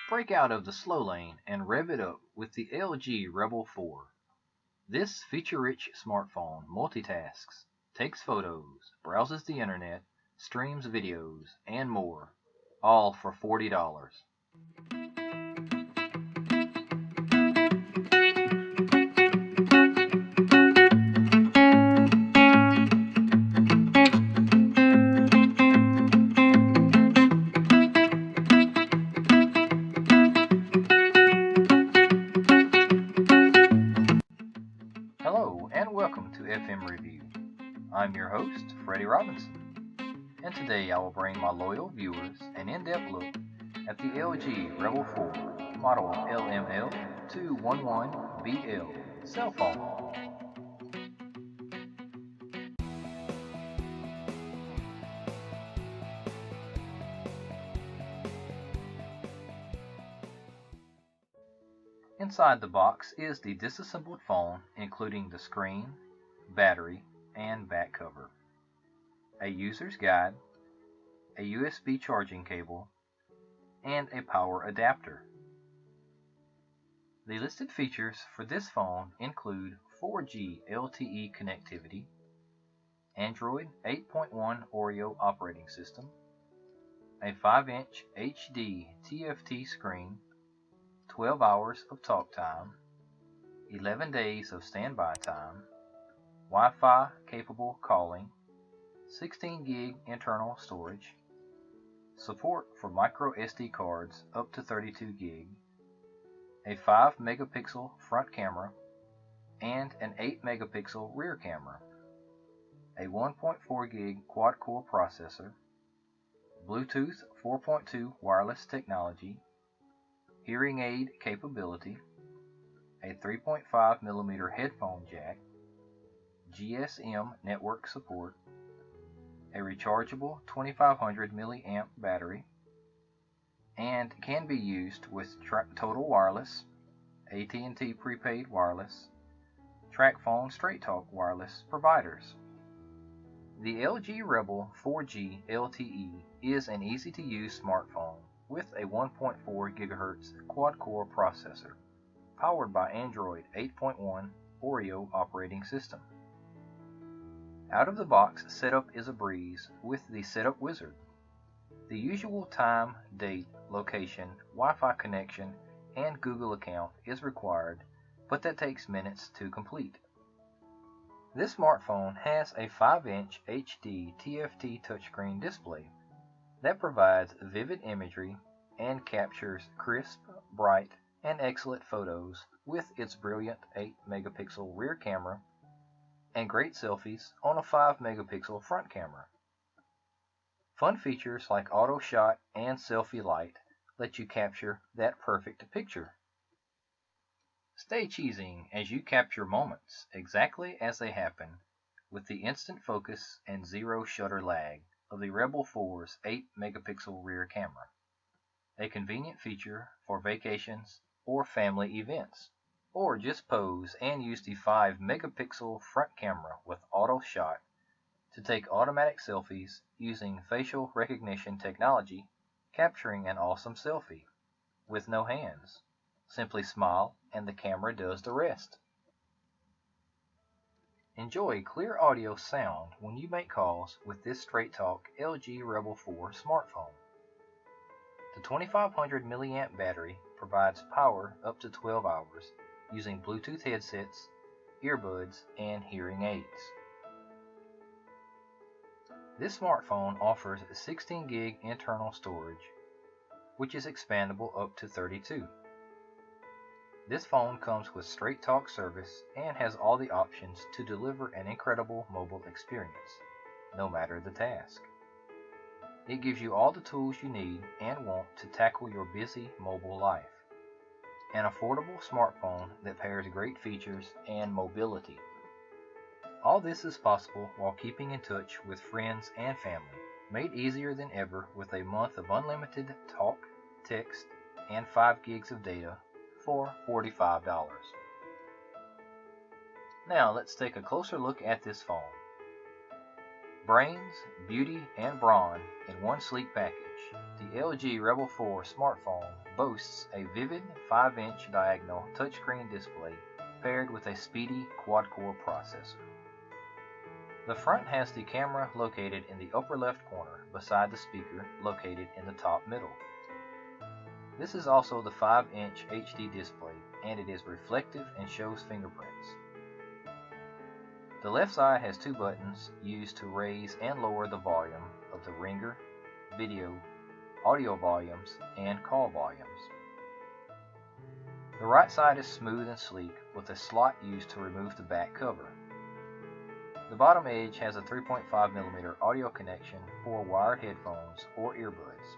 Break out of the slow lane and rev it up with the LG Rebel 4. This feature-rich smartphone multitasks, takes photos, browses the internet, streams videos, and more, all for $40. Hello and welcome to FMRevu. I'm your host, Freddie Robinson, and today I will bring my loyal viewers an in-depth look at the LG Rebel 4 model LML211BL cell phone. Inside the box is the disassembled phone, including the screen, battery, and back cover, a user's guide, a USB charging cable, and a power adapter. The listed features for this phone include 4G LTE connectivity, Android 8.1 Oreo operating system, a 5-inch HD TFT screen, 12 hours of talk time, 11 days of standby time, Wi-Fi capable calling, 16 gig internal storage, support for microSD cards up to 32 gig, a 5 megapixel front camera, and an 8 megapixel rear camera, a 1.4 gig quad-core processor, Bluetooth 4.2 wireless technology, hearing aid capability, a 3.5mm headphone jack, GSM Network support, a rechargeable 2500 mAh battery, and can be used with Total Wireless, AT&T Prepaid Wireless, Tracfone Straight Talk Wireless providers. The LG Rebel 4G LTE is an easy-to-use smartphone with a 1.4 GHz Quad-core processor, powered by Android 8.1 Oreo operating system. Out of the box, setup is a breeze with the Setup Wizard. The usual time, date, location, Wi-Fi connection, and Google account is required, but that takes minutes to complete. This smartphone has a 5-inch HD TFT touchscreen display that provides vivid imagery and captures crisp, bright, and excellent photos with its brilliant 8 megapixel rear camera and great selfies on a 5 megapixel front camera. Fun features like auto shot and selfie light let you capture that perfect picture. Stay cheesing as you capture moments exactly as they happen with the instant focus and zero shutter lag of the Rebel 4's 8 megapixel rear camera, a convenient feature for vacations or family events, or just pose and use the 5 megapixel front camera with auto shot to take automatic selfies using facial recognition technology, capturing an awesome selfie with no hands. Simply smile and the camera does the rest. Enjoy clear audio sound when you make calls with this Straight Talk LG Rebel 4 smartphone. The 2500 mAh battery provides power up to 12 hours using Bluetooth headsets, earbuds, and hearing aids. This smartphone offers 16 gig internal storage, which is expandable up to 32. This phone comes with Straight Talk service and has all the options to deliver an incredible mobile experience, no matter the task. It gives you all the tools you need and want to tackle your busy mobile life. An affordable smartphone that pairs great features and mobility. All this is possible while keeping in touch with friends and family, made easier than ever with a month of unlimited talk, text, and 5 gigs of data for $45. Now let's take a closer look at this phone. Brains, beauty, and brawn in one sleek package. the LG Rebel 4 smartphone boasts a vivid 5-inch diagonal touchscreen display paired with a speedy quad-core processor. The front has the camera located in the upper left corner beside the speaker located in the top middle. This is also the 5-inch HD display, and it is reflective and shows fingerprints. The left side has 2 buttons used to raise and lower the volume of the ringer, video, audio volumes, and call volumes. The right side is smooth and sleek with a slot used to remove the back cover. The bottom edge has a 3.5mm audio connection for wired headphones or earbuds.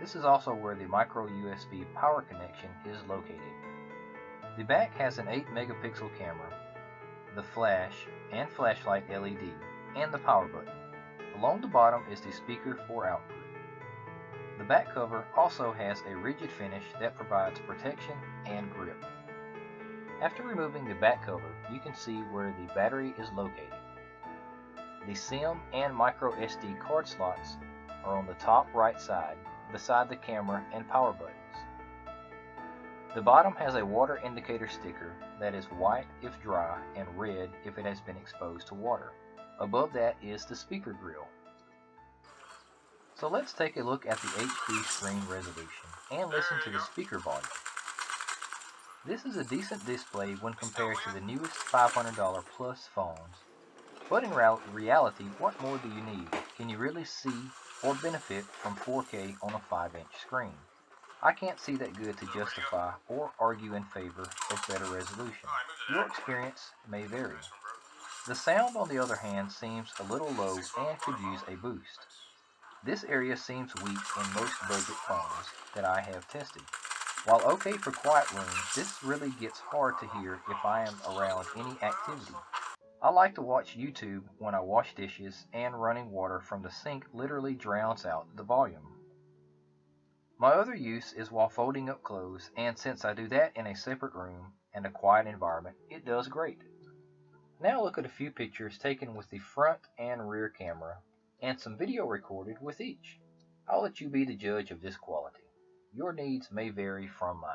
This is also where the micro USB power connection is located. The back has an 8-megapixel camera, the flash and flashlight LED, and the power button. Along the bottom is the speaker for output. The back cover also has a rigid finish that provides protection and grip. After removing the back cover, you can see where the battery is located. The SIM and MicroSD card slots are on the top right side, beside the camera and power buttons. The bottom has a water indicator sticker that is white if dry and red if it has been exposed to water. Above that is the speaker grill. So let's take a look at the HD screen resolution and listen to the speaker volume. This is a decent display when compared to the newest $500 plus phones. But in reality, what more do you need? Can you really see or benefit from 4K on a 5-inch screen? I can't see that good to justify or argue in favor of better resolution. Your experience may vary. The sound, on the other hand, seems a little low and could use a boost. This area seems weak in most budget phones that I have tested. While okay for quiet rooms, this really gets hard to hear if I am around any activity. I like to watch YouTube when I wash dishes, and running water from the sink literally drowns out the volume. My other use is while folding up clothes, and since I do that in a separate room and a quiet environment, it does great. Now look at a few pictures taken with the front and rear camera, and some video recorded with each. I'll let you be the judge of this quality. Your needs may vary from mine.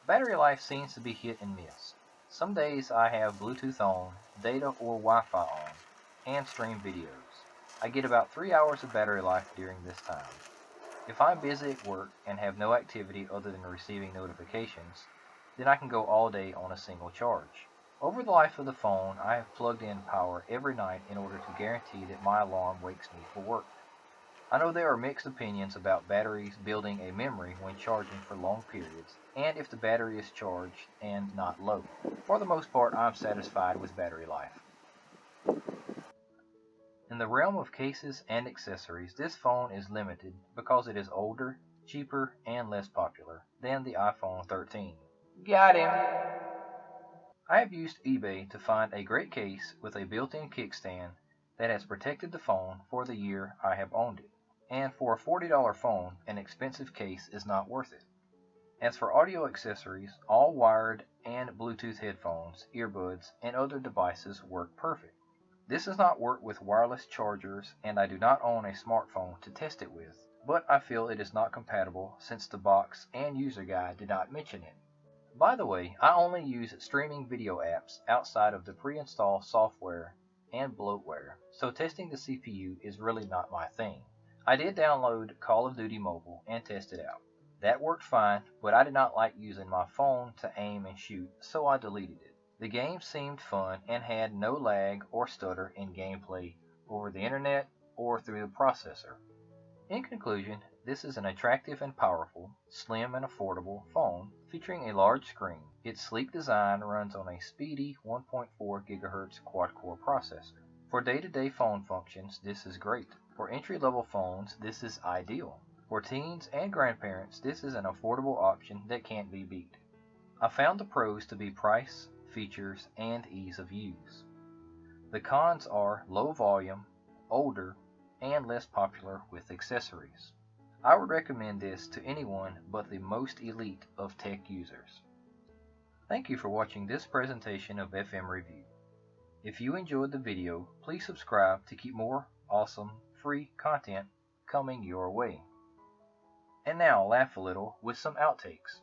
Battery life seems to be hit and miss. Some days I have Bluetooth on, data or Wi-Fi on, and stream videos. I get about 3 hours of battery life during this time. If I'm busy at work and have no activity other than receiving notifications, then I can go all day on a single charge. Over the life of the phone, I have plugged in power every night in order to guarantee that my alarm wakes me for work. I know there are mixed opinions about batteries building a memory when charging for long periods, and if the battery is charged and not low. For the most part, I'm satisfied with battery life. In the realm of cases and accessories, this phone is limited because it is older, cheaper, and less popular than the iPhone 13. Got him! I have used eBay to find a great case with a built-in kickstand that has protected the phone for the year I have owned it. And for a $40 phone, an expensive case is not worth it. As for audio accessories, all wired and Bluetooth headphones, earbuds, and other devices work perfect. This does not work with wireless chargers, and I do not own a smartphone to test it with, but I feel it is not compatible since the box and user guide did not mention it. By the way, I only use streaming video apps outside of the pre-installed software and bloatware, so testing the CPU is really not my thing. I did download Call of Duty Mobile and test it out. That worked fine, but I did not like using my phone to aim and shoot, so I deleted it. The game seemed fun and had no lag or stutter in gameplay over the internet or through the processor. In conclusion, This is an attractive and powerful, slim and affordable phone featuring a large screen. Its sleek design runs on a speedy 1.4 GHz quad-core processor. For day-to-day phone functions, this is great. For entry-level phones, this is ideal. For teens and grandparents, this is an affordable option that can't be beat. I found the pros to be price, features, and ease of use. The cons are low volume, older, and less popular with accessories. I would recommend this to anyone but the most elite of tech users. Thank you for watching this presentation of FMRevu. If you enjoyed the video, please subscribe to keep more awesome, free content coming your way. And now laugh a little with some outtakes.